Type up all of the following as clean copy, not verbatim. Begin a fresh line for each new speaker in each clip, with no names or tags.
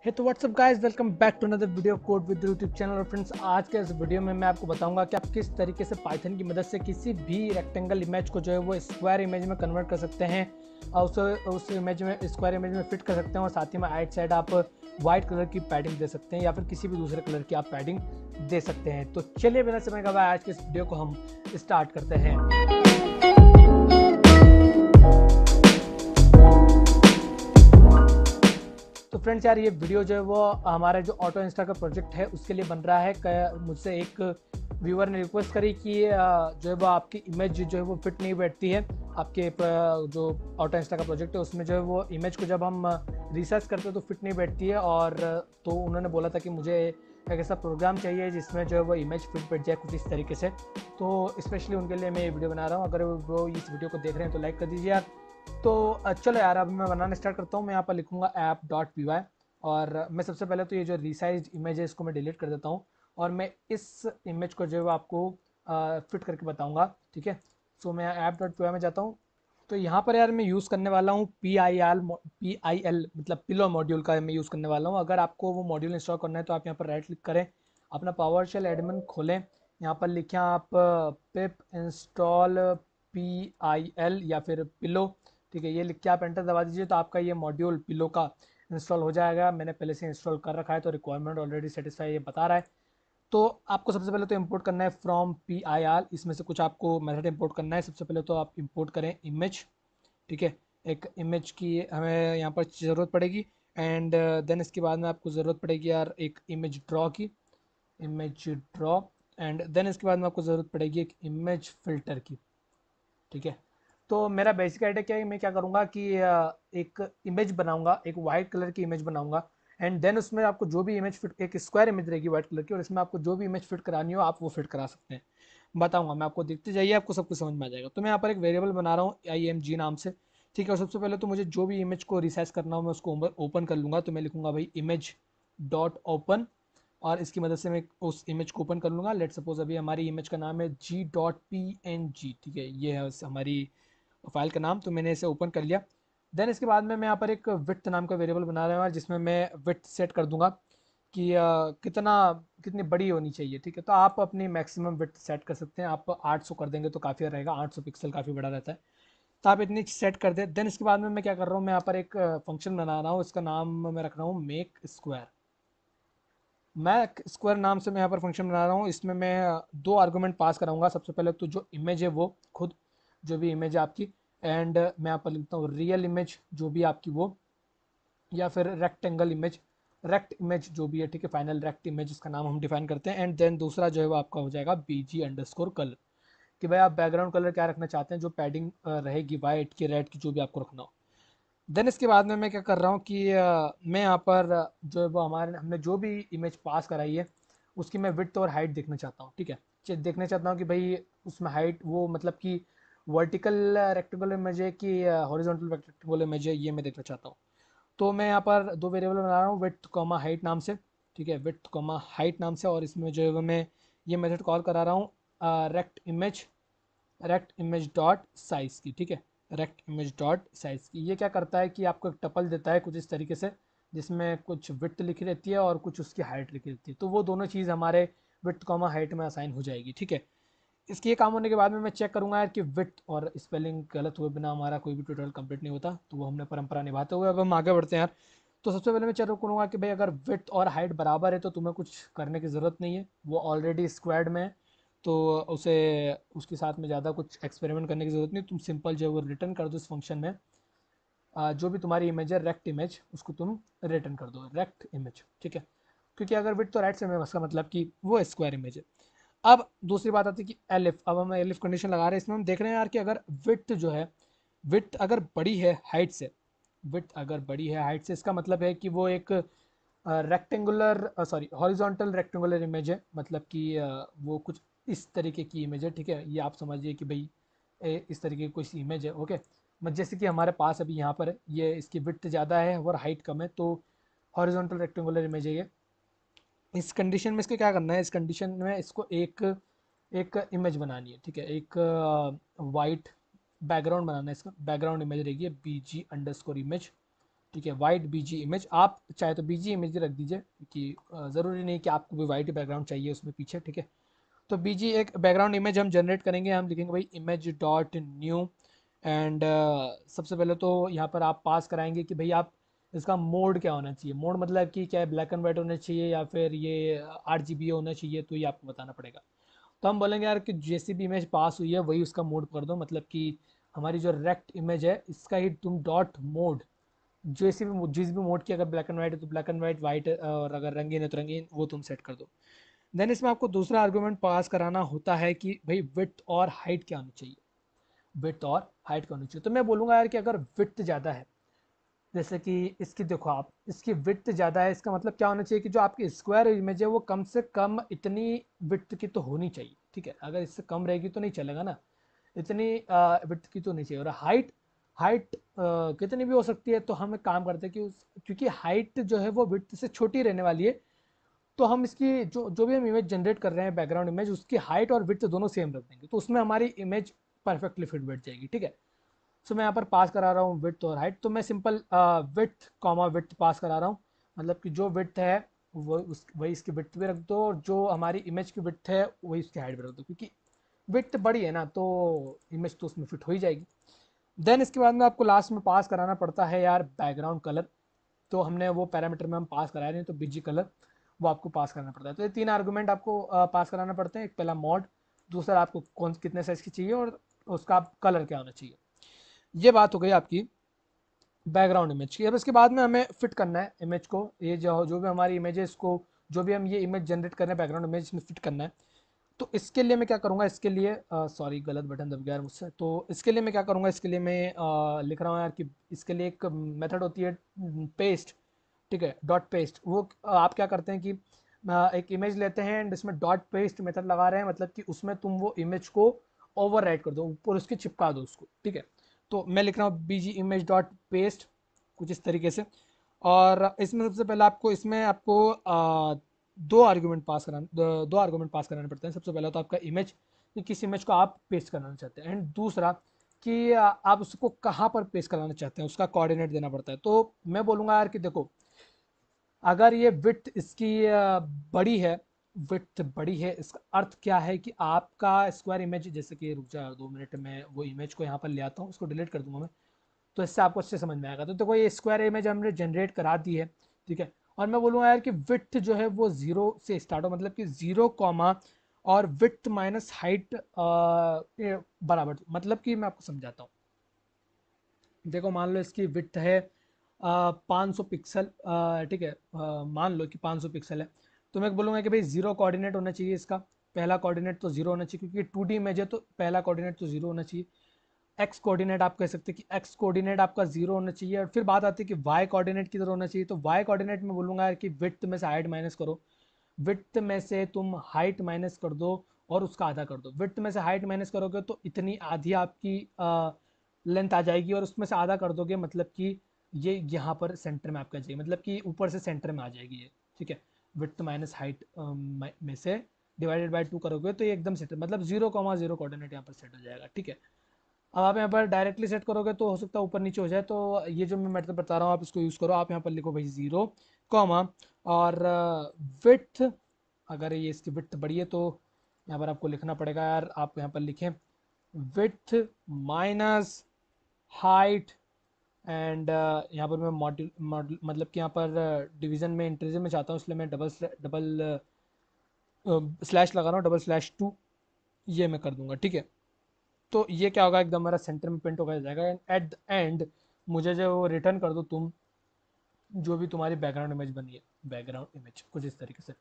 हे तो what's up guys, welcome back to another video code with YouTube channel. और friends, आज के इस वीडियो में मैं आपको बताऊंगा कि आप किस तरीके से पाइथन की मदद से किसी भी रेक्टेंगल इमेज को जो है वो स्क्वायर इमेज में कन्वर्ट कर सकते हैं और उस इमेज में स्क्वायर इमेज में फिट कर सकते हैं। और साथ ही में राइट साइड आप वाइट कलर की पैडिंग दे सकते हैं या फिर किसी भी दूसरे कलर की आप पैडिंग दे सकते हैं। तो चलिए बिना समय गवाए आज के इस वीडियो को हम स्टार्ट करते हैं। तो फ्रेंड्स यार, ये वीडियो जो है वो हमारे जो ऑटो इंस्टा का प्रोजेक्ट है उसके लिए बन रहा है। मुझसे एक व्यूअर ने रिक्वेस्ट करी कि जो है वो आपकी इमेज जो है वो फिट नहीं बैठती है। आपके जो ऑटो इंस्टा का प्रोजेक्ट है उसमें जो है वो इमेज को जब हम रिसर्च करते हैं तो फिट नहीं बैठती है। और तो उन्होंने बोला था कि मुझे एक ऐसा प्रोग्राम चाहिए जिसमें जो है वो इमेज फिट बैठ जाए कुछ इस तरीके से। तो स्पेशली उनके लिए मैं ये वीडियो बना रहा हूँ। अगर वो इस वीडियो को देख रहे हैं तो लाइक कर दीजिए यार। तो चलो यार, अब मैं बनाना स्टार्ट करता हूँ। मैं यहाँ पर लिखूंगा app.py और मैं सबसे पहले तो ये जो रिसाइज्ड इमेज है इसको मैं डिलीट कर देता हूँ और मैं इस इमेज को जो है आपको फिट करके बताऊंगा। ठीक है, सो मैं app.py में जाता हूँ। तो यहाँ पर यार मैं यूज़ करने वाला हूँ PIL मतलब पिलो मॉड्यूल का मैं यूज़ करने वाला हूँ। अगर आपको वो मॉड्यूल इंस्टॉल करना है तो आप यहाँ पर राइट क्लिक करें, अपना पावरशेल एडमिन खोलें, यहाँ पर लिखें आप पिप इंस्टॉल PIL या फिर पिलो। ठीक है, ये लिख के आप एंटर दबा दीजिए तो आपका ये मॉड्यूल पिलो का इंस्टॉल हो जाएगा। मैंने पहले से इंस्टॉल कर रखा है तो रिक्वायरमेंट ऑलरेडी सेटिस्फाई ये बता रहा है। तो आपको सबसे पहले तो इंपोर्ट करना है फ्रॉम PIL। इसमें से कुछ आपको मेथड इंपोर्ट करना है। सबसे पहले तो आप इंपोर्ट करें इमेज। ठीक है, एक इमेज की हमें यहाँ पर ज़रूरत पड़ेगी। एंड देन इसके बाद में आपको ज़रूरत पड़ेगी यार एक इमेज ड्रॉ की, इमेज ड्रॉ। एंड देन इसके बाद में आपको ज़रूरत पड़ेगी एक इमेज फिल्टर की। ठीक है, तो मेरा बेसिक आइडिया क्या है, मैं क्या करूँगा कि एक इमेज बनाऊंगा, एक वाइट कलर की इमेज बनाऊंगा। एंड देन उसमें आपको जो भी इमेज फिट, एक स्क्वायर इमेज रहेगी वाइट कलर की, और इसमें आपको जो भी इमेज फिट करानी हो आप वो फिट करा सकते हैं। बताऊंगा मैं आपको, देखते जाइए, आपको सब कुछ समझ में आ जाएगा। तो मैं यहाँ पर एक वेरिएबल बना रहा हूँ IMG नाम से। ठीक है, और सबसे पहले तो मुझे जो भी इमेज को रिसाइज करना हो मैं उसको ओपन कर लूँगा। तो मैं लिखूँगा भाई इमेज डॉट ओपन और इसकी मदद से मैं उस इमेज को ओपन कर लूँगा। लेट सपोज अभी हमारी इमेज का नाम है G.PNG। ठीक है, ये है हमारी फाइल का नाम। तो मैंने इसे ओपन कर लिया। देन इसके बाद में मैं यहाँ पर एक विड्थ नाम का वेरिएबल बना रहा हूँ जिसमें मैं विड्थ सेट कर दूंगा कि कितनी बड़ी होनी चाहिए। ठीक है, तो आप अपनी मैक्सिमम विड्थ सेट कर सकते हैं। आप 800 कर देंगे तो काफ़ी रहेगा, 800 पिक्सल काफ़ी बड़ा रहता है। तो आप इतनी सेट कर दें। देन इसके बाद में मैं क्या कर रहा हूँ, मैं यहाँ पर एक फंक्शन बना रहा हूँ, इसका नाम मैं रख रहा हूँ मेक स्क्वायर। मैं स्क्वायर नाम से मैं यहाँ पर फंक्शन बना रहा हूँ। इसमें मैं दो आर्गुमेंट पास कराऊंगा। सबसे पहले तो जो इमेज है वो खुद, जो भी इमेज है आपकी, एंड मैं यहाँ पर लिखता हूँ रियल इमेज जो भी आपकी वो, या फिर रेक्टेंगल इमेज, रेक्ट इमेज जो भी है। ठीक है, फाइनल रेक्ट इमेज इसका नाम हम डिफाइन करते हैं। एंड देन दूसरा जो है वो आपका हो जाएगा BG_कलर, कि भाई आप बैकग्राउंड कलर क्या रखना चाहते हैं, जो पैडिंग रहेगी वाइट की, रेड की, जो भी आपको रखना हो। देन इसके बाद में मैं क्या कर रहा हूँ कि मैं यहाँ पर जो है वो हमारे हमने जो भी इमेज पास कराई है उसकी मैं विड्थ और हाइट देखना चाहता हूँ। ठीक है, देखना चाहता हूँ कि भाई उसमें हाइट वो मतलब कि वर्टिकल रेक्टेंगुलर इमेज है कि हॉरिजॉन्टल रेक्टेंगुलर इमेज है, ये मैं देखना चाहता हूँ। तो मैं यहाँ पर दो वेरिएबल बना रहा हूँ, विड्थ कॉमा हाइट नाम से। ठीक है, विड्थ कॉमा हाइट नाम से, और इसमें जो है वो मैं ये मेथड कॉल करा रहा हूँ रेक्ट इमेज डॉट साइज़ की। ठीक है, रेक्ट इमेज डॉट साइज़ की ये क्या करता है कि आपको एक टपल देता है कुछ इस तरीके से, जिसमें कुछ विड्थ लिखी रहती है और कुछ उसकी हाइट लिखी रहती है। तो वो दोनों चीज़ हमारे विड्थ कॉमा हाइट में असाइन हो जाएगी। ठीक है, इसके ये काम होने के बाद में मैं चेक करूंगा यार कि विड्थ और स्पेलिंग गलत हुए बिना हमारा कोई भी ट्यूटोरियल कंप्लीट नहीं होता। तो वो हमने परंपरा निभाते हुए अब हम आगे बढ़ते हैं यार। तो सबसे पहले मैं चेक करूंगा कि भाई अगर विड्थ और हाइट बराबर है तो तुम्हें कुछ करने की ज़रूरत नहीं है, वो ऑलरेडी स्क्वायर्ड में है। तो उसे उसके साथ में ज़्यादा कुछ एक्सपेरिमेंट करने की ज़रूरत नहीं, तुम सिंपल जो है वो रिटर्न कर दो इस फंक्शन में। जो भी तुम्हारी इमेज है रेक्ट इमेज, उसको तुम रिटर्न कर दो रेक्ट इमेज। ठीक है, क्योंकि अगर विड्थ तो राइट से में उसका मतलब कि वो स्क्वायर इमेज है। अब दूसरी बात आती है कि एलिफ। अब हम एलिफ कंडीशन लगा रहे हैं, इसमें हम देख रहे हैं यार कि अगर विड्थ जो है, विड्थ अगर बड़ी है हाइट से, विड्थ अगर बड़ी है हाइट से, इसका मतलब है कि वो एक rectangular sorry horizontal rectangular image है। मतलब कि वो कुछ इस तरीके की इमेज है। ठीक है, ये आप समझिए कि भाई इस तरीके की कोई सी इमेज है। ओके, मत जैसे कि हमारे पास अभी यहाँ पर है, ये इसकी विड्थ ज़्यादा है और हाइट कम है, तो हॉरिजॉन्टल रेक्टेंगुलर इमेज है ये। इस कंडीशन में इसको क्या करना है, इस कंडीशन में इसको एक एक इमेज बनानी है। ठीक है, एक वाइट बैकग्राउंड बनाना है, इसका बैकग्राउंड इमेज रहेगी BG_इमेज। ठीक है, वाइट बीजी इमेज, आप चाहे तो बीजी इमेज रख दीजिए कि ज़रूरी नहीं कि आपको भी वाइट बैकग्राउंड चाहिए उसमें पीछे, ठीक है। तो बीजी एक बैकग्राउंड इमेज हम जनरेट करेंगे, हम लिखेंगे भाई इमेज डॉट न्यू एंड सबसे पहले तो यहाँ पर आप पास कराएंगे कि भाई आप इसका मोड क्या होना चाहिए। मोड मतलब कि क्या है, ब्लैक एंड वाइट होना चाहिए या फिर ये RGB होना चाहिए, तो ये आपको बताना पड़ेगा। तो हम बोलेंगे यार कि जैसी भी इमेज पास हुई है वही उसका मोड कर दो, मतलब कि हमारी जो रेक्ट इमेज है इसका ही तुम डॉट मोड, जैसे भी जिस भी मोड की, अगर ब्लैक एंड वाइट है तो ब्लैक एंड वाइट, वाइट और अगर रंगीन है तो रंगीन, वो तुम सेट कर दो। देन इसमें आपको दूसरा आर्गूमेंट पास कराना होता है कि भाई विड्थ और हाइट क्या होनी चाहिए, विड्थ और हाइट क्या होनी चाहिए। तो मैं बोलूँगा यार कि अगर विड्थ ज़्यादा है, जैसे कि इसकी देखो आप, इसकी विड्थ ज़्यादा है, इसका मतलब क्या होना चाहिए कि जो आपकी स्क्वायर इमेज है वो कम से कम इतनी विड्थ की तो होनी चाहिए, ठीक है। अगर इससे कम रहेगी तो नहीं चलेगा ना, इतनी विड्थ की तो नहीं चाहिए। और हाइट, हाइट कितनी भी हो सकती है, तो हम एक काम करते हैं कि क्योंकि हाइट जो है वो विड्थ से छोटी रहने वाली है, तो हम इसकी जो जो भी हम इमेज जनरेट कर रहे हैं बैकग्राउंड इमेज, उसकी हाइट और विड्थ दोनों सेम रख देंगे, तो उसमें हमारी इमेज परफेक्टली फिट बैठ जाएगी, ठीक है। सो मैं यहाँ पर पास करा रहा हूँ विड्थ और हाइट, तो मैं सिंपल विड्थ कॉमा विड्थ पास करा रहा हूँ, मतलब कि जो विड्थ है वो वही इसकी विड्थ भी रख दो, और जो हमारी इमेज की विड्थ है वही उसकी हाइट भी रख दो, क्योंकि विड्थ बड़ी है ना तो इमेज तो उसमें फिट हो ही जाएगी। देन इसके बाद में आपको लास्ट में पास कराना पड़ता है यार बैकग्राउंड कलर। तो हमने वो पैरामीटर में हम पास कराया नहीं, तो बीजी कलर वो आपको पास करना पड़ता है। तो ये तीन आर्गूमेंट आपको पास कराना पड़ते हैं, एक पहला मॉड, दूसरा आपको कौन कितने साइज की चाहिए, और उसका कलर क्या होना चाहिए। ये बात हो गई आपकी बैकग्राउंड इमेज की। अब इसके बाद में हमें फिट करना है इमेज को, ये जो जो भी हमारी इमेज है इसको, जो भी हम ये इमेज जनरेट कर रहे हैं बैकग्राउंड इमेज में फिट करना है। तो इसके लिए मैं क्या करूँगा, इसके लिए सॉरी गलत बटन दब गया यार मुझसे। तो इसके लिए मैं क्या करूँगा, इसके लिए मैं लिख रहा हूँ यार कि इसके लिए एक मेथड होती है पेस्ट, ठीक है, डॉट पेस्ट। वो आप क्या करते हैं कि एक इमेज लेते हैं एंड इसमें डॉट पेस्ट मेथड लगा रहे हैं, मतलब कि उसमें तुम वो इमेज को ओवर राइट कर दो, ऊपर उसके चिपका दो उसको, ठीक है। तो मैं लिख रहा हूँ बीजी इमेज डॉट पेस्ट, कुछ इस तरीके से। और इसमें सबसे पहले आपको इसमें आपको दो आर्गूमेंट पास कराने पड़ते हैं। सबसे पहला तो आपका इमेज, कि किस इमेज को आप पेस्ट कराना चाहते हैं, एंड दूसरा कि आप उसको कहाँ पर पेस्ट कराना चाहते हैं, उसका कोऑर्डिनेट देना पड़ता है। तो मैं बोलूँगा यार कि देखो, अगर ये विड्थ इसकी बड़ी है, विड्थ बड़ी है, इसका अर्थ क्या है कि आपका स्क्वायर इमेज, जैसे कि रुक जा 2 मिनट में वो इमेज को यहाँ पर ले आता हूँ, इसको डिलीट कर दूंगा मैं, तो इससे आपको अच्छे समझ में आएगा। तो देखो ये स्क्वायर इमेज हमने जनरेट करा दी है, ठीक है। और मैं बोलूँगा यार कि विड्थ जो है वो 0 से स्टार्ट हो, मतलब कि 0 कॉमा और विड्थ माइनस हाइट बराबर, मतलब कि मैं आपको समझाता हूँ। देखो मान लो इसकी विड्थ है 500 पिक्सल, ठीक है, मान लो कि 500 पिक्सल है। तो मैं बोलूँगा कि भाई जीरो कोऑर्डिनेट होना चाहिए इसका, पहला कोऑर्डिनेट तो जीरो होना चाहिए, क्योंकि 2D इमेज है तो पहला कोऑर्डिनेट तो जीरो होना चाहिए। एक्स कोऑर्डिनेट आप कह सकते हैं कि एक्स कोऑर्डिनेट आपका जीरो होना चाहिए। और फिर बात आती है कि वाई कोऑर्डिनेट किधर होना चाहिए, तो वाई कोऑर्डिनेट में बोलूँगा कि विड्थ में से हाइट माइनस करो, विड्थ में से तुम हाइट माइनस कर दो और उसका आधा कर दो। विड्थ में से हाइट माइनस करोगे तो इतनी आधी आपकी लेंथ आ जाएगी, और उसमें से आधा कर दोगे मतलब कि ये यहाँ पर सेंटर में आपका चाहिए, मतलब कि ऊपर से सेंटर में आ जाएगी ये, ठीक है। विड्थ माइनस हाइट में से डिवाइडेड बाय 2 करोगे तो ये एकदम सेट, मतलब 0,0 कोऑर्डिनेट यहाँ पर सेट हो जाएगा, ठीक है। अब आप यहाँ पर डायरेक्टली सेट करोगे तो हो सकता है ऊपर नीचे हो जाए, तो ये जो मैं मेथड बता रहा हूँ आप इसको यूज़ करो। आप यहाँ पर लिखो भाई 0 कॉमा और विड्थ, अगर ये इसकी विड्थ बड़ी है तो यहाँ पर आपको लिखना पड़ेगा यार, आप यहाँ पर लिखें विड्थ माइनस हाइट एंड यहाँ पर मैं मॉड्यूल मॉड्यूल मतलब कि यहाँ पर डिवीज़न में इंटीजर में चाहता हूँ, इसलिए मैं डबल स्लैश लगा रहा हूँ, डबल/2 ये मैं कर दूंगा, ठीक है। तो ये क्या होगा, एकदम मेरा सेंटर में प्रिंट होकर जाएगा। एट द एंड मुझे जो रिटर्न कर दो तुम, जो भी तुम्हारी बैकग्राउंड इमेज बनी है, बैकग्राउंड इमेज कुछ इस तरीके से।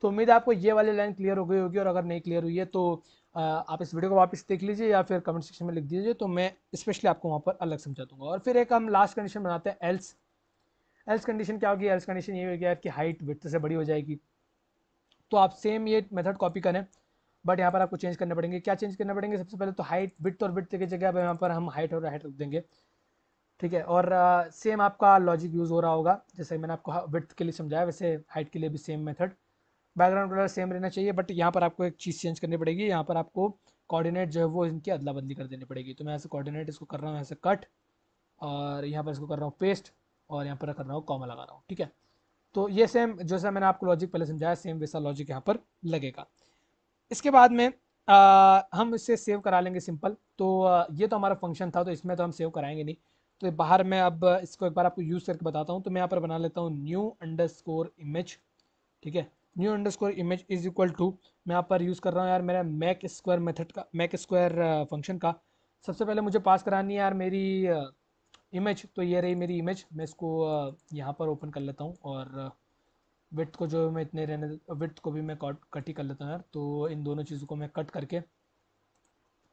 तो उम्मीद है आपको ये वाली लाइन क्लियर हो गई होगी, और अगर नहीं क्लियर हुई है तो आप इस वीडियो को वापस देख लीजिए या फिर कमेंट सेक्शन में लिख दीजिए, तो मैं स्पेशली आपको वहाँ पर अलग समझा दूंगा। और फिर एक हम लास्ट कंडीशन बनाते हैं एल्स। एल्स कंडीशन क्या होगी, एल्स कंडीशन ये होगी यार कि हाइट विड्थ से बड़ी हो जाएगी। तो आप सेम ये मेथड कॉपी करें, बट यहाँ पर आपको चेंज करने पड़ेंगे। क्या चेंज करने पड़ेंगे, सबसे पहले तो हाइट, विड्थ और विड्थ की जगह अब यहाँ पर हम हाइट और हाइट रख देंगे, ठीक है। और सेम आपका लॉजिक यूज़ हो रहा होगा, जैसे मैंने आपको विड्थ के लिए समझाया वैसे हाइट के लिए भी same method. Background colour same रहना चाहिए, बट यहाँ पर आपको एक चीज़ चेंज करनी पड़ेगी, यहाँ पर आपको कोऑर्डिनेट जो है वो इनकी अदला बदली कर देनी पड़ेगी। तो मैं ऐसे कोऑर्डिनेट इसको कर रहा हूँ ऐसे कट, और यहाँ पर इसको कर रहा हूँ पेस्ट, और यहाँ पर कर रहा हूँ कॉमा लगा रहा हूँ, ठीक है। तो ये सेम जैसा मैंने आपको लॉजिक पहले समझाया, सेम वैसा लॉजिक यहाँ पर लगेगा। इसके बाद में हम इसे सेव करा लेंगे सिंपल। तो ये तो हमारा फंक्शन था, तो इसमें तो हम सेव कराएंगे नहीं। तो बाहर मैं अब इसको एक बार आपको यूज़ करके बताता हूँ। तो मैं यहाँ पर बना लेता हूँ न्यू अंडरस्कोर इमेज, ठीक है। New underscore image is equal to, मैं यहाँ पर यूज़ कर रहा हूँ यार मेरा मैक स्क्वायर मेथड का, मैक स्क्वायर फंक्शन का। सबसे पहले मुझे पास करानी है यार मेरी इमेज। तो ये रही मेरी इमेज, मैं इसको यहाँ पर ओपन कर लेता हूँ, और विड्थ को जो मैं इतने रहने, विड्थ को भी मैं कट ही कर लेता हूँ यार। तो इन दोनों चीज़ों को मैं कट करके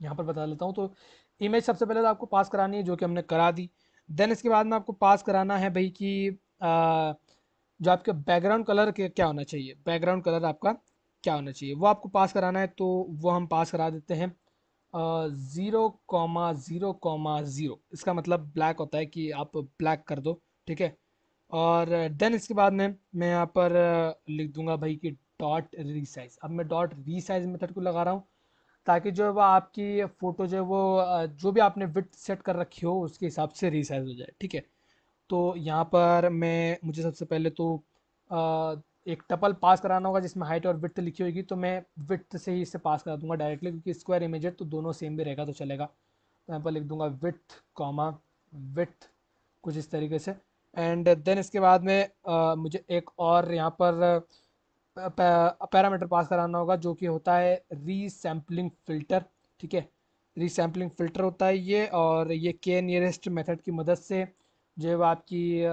यहाँ पर बता लेता हूँ। तो इमेज सबसे पहले तो आपको पास करानी है, जो कि हमने करा दी। देन इसके बाद में आपको पास कराना है भाई कि जो आपके बैकग्राउंड कलर के क्या होना चाहिए, बैकग्राउंड कलर आपका क्या होना चाहिए वो आपको पास कराना है। तो वो हम पास करा देते हैं 0,0,0। इसका मतलब ब्लैक होता है कि आप ब्लैक कर दो, ठीक है। और देन इसके बाद में मैं यहाँ पर लिख दूंगा भाई कि डॉट रीसाइज। अब मैं डॉट रीसाइज मेथड को लगा रहा हूँ, ताकि जो है वो आपकी फ़ोटो जो है वो जो भी आपने विड्थ सेट कर रखी हो उसके हिसाब से रीसाइज हो जाए, ठीक है। तो यहाँ पर मुझे सबसे पहले तो अ, एक टपल पास कराना होगा जिसमें हाइट और विड्थ लिखी होगी। तो मैं विड्थ से ही इसे पास करा दूंगा डायरेक्टली, क्योंकि स्क्वायर इमेज है तो दोनों सेम भी रहेगा तो चलेगा। तो यहाँ पर लिख दूंगा विड्थ कॉमा विड्थ, कुछ इस तरीके से। एंड देन इसके बाद में मुझे एक और यहाँ पर पैरामीटर पास कराना होगा, जो कि होता है रीसैम्पलिंग फ़िल्टर, ठीक है। रीसैम्पलिंग फ़िल्टर होता है ये, और ये के नियरेस्ट मेथड की मदद से जो है वो आपकी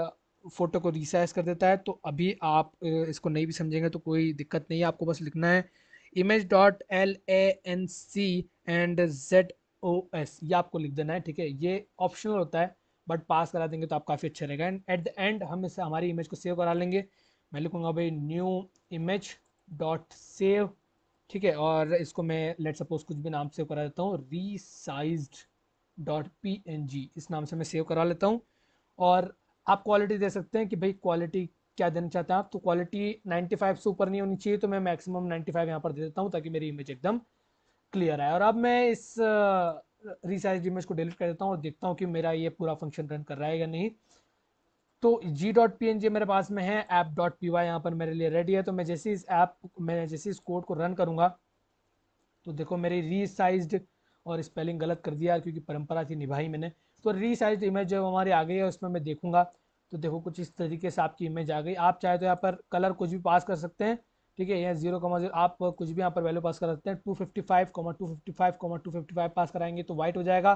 फ़ोटो को रीसाइज कर देता है। तो अभी आप इसको नहीं भी समझेंगे तो कोई दिक्कत नहीं है, आपको बस लिखना है image.lanc एंड ZOS, ये आपको लिख देना है, ठीक है। ये ऑप्शनल होता है, बट पास करा देंगे तो आप काफ़ी अच्छा रहेगा। एंड एट द एंड हम इसे हमारी इमेज को सेव करा लेंगे। मैं लिखूंगा भाई न्यू इमेज डॉट सेव, ठीक है। और इसको मैं लेट सपोज कुछ भी नाम सेव करा देता हूँ, रीसाइज्ड डॉट PNG, इस नाम से मैं सेव करा लेता हूँ। और आप क्वालिटी दे सकते हैं कि भाई क्वालिटी क्या देना चाहते हैं आप। तो क्वालिटी 95 से ऊपर नहीं होनी चाहिए, तो मैं मैक्सिमम 95 यहाँ पर दे देता हूँ, ताकि मेरी इमेज एकदम क्लियर है। और अब मैं इस रीसाइज इमेज को डिलीट कर देता हूँ और देखता हूँ कि मेरा ये पूरा फंक्शन रन कर रहा है या नहीं। तो g.png मेरे पास में है, app.py यहाँ पर मेरे लिए रेडी है। तो मैं जैसे इस कोड को रन करूँगा, तो देखो मेरी रीसाइज्ड, और स्पेलिंग गलत कर दिया क्योंकि परंपरा थी निभाई मैंने। तो रीसाइज्ड इमेज जो हमारी आ गई है उसमें मैं देखूंगा, तो देखो कुछ इस तरीके से आपकी इमेज आ गई। आप चाहे तो यहाँ पर कलर कुछ भी पास कर सकते हैं, ठीक है। यहाँ 0,0 आप कुछ भी यहाँ पर वैल्यू पास कर सकते हैं। 255,255,255 पास कराएंगे तो वाइट हो जाएगा।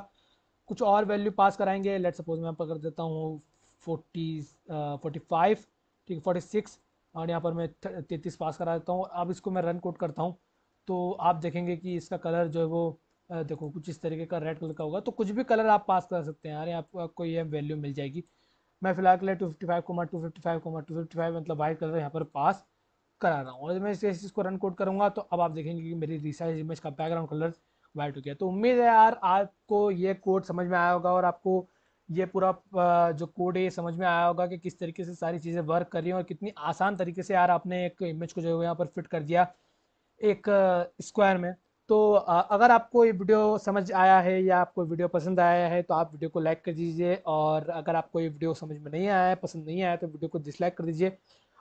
कुछ और वैल्यू पास कराएंगे, लेट सपोज मैं यहाँ पर कर देता हूँ 45, ठीक है, 46, और यहाँ पर मैं 33 पास करा देता हूँ। अब इसको मैं रन कोड करता हूँ, तो आप देखेंगे कि इसका कलर जो है वो देखो कुछ इस तरीके का रेड कलर का होगा। तो कुछ भी कलर आप पास कर सकते हैं यार, आपको ये वैल्यू मिल जाएगी। मैं फिलहाल के लिए 255,255,255 मतलब वाइट कलर यहाँ पर पास करा रहा हूँ। और मैं इस इसको रन कोड करूँगा तो अब आप देखेंगे कि मेरी रिसाइज इमेज का बैकग्राउंड कलर वाइट हो गया। तो उम्मीद है यार आपको ये कोड समझ में आया होगा, और आपको ये पूरा जो कोड है ये समझ में आया होगा कि किस तरीके से सारी चीज़ें वर्क कर रही हैं, और कितनी आसान तरीके से यार आपने एक इमेज को जो है यहाँ पर फिट कर दिया एक स्क्वायर में। तो अगर आपको ये वीडियो समझ आया है या आपको वीडियो पसंद आया है तो आप वीडियो को लाइक कर दीजिए, और अगर आपको ये वीडियो समझ में नहीं आया है, पसंद नहीं आया, तो वीडियो को डिसलाइक कर दीजिए।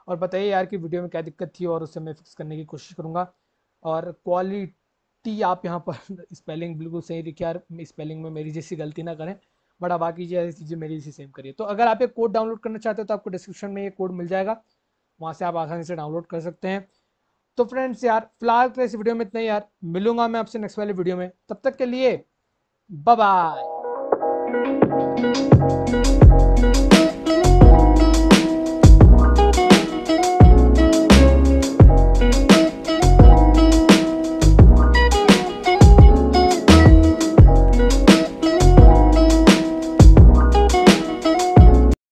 और बताइए यार कि वीडियो में क्या दिक्कत थी, और उससे मैं फिक्स करने की कोशिश करूँगा। और क्वालिटी आप यहाँ पर स्पेलिंग बिल्कुल सही लिखिए यार, स्पेलिंग में मेरी जैसी गलती ना करें, बट आप बाकी चीज़ें मेरी जैसी सेम करिए। तो अगर आप एक कोड डाउनलोड करना चाहते हो तो आपको डिस्क्रिप्शन में ये कोड मिल जाएगा, वहाँ से आप आसानी से डाउनलोड कर सकते हैं। तो फ्रेंड्स यार फिलहाल के इस वीडियो में इतना ही यार, मिलूंगा मैं आपसे नेक्स्ट वाले वीडियो में, तब तक के लिए बाय बाय।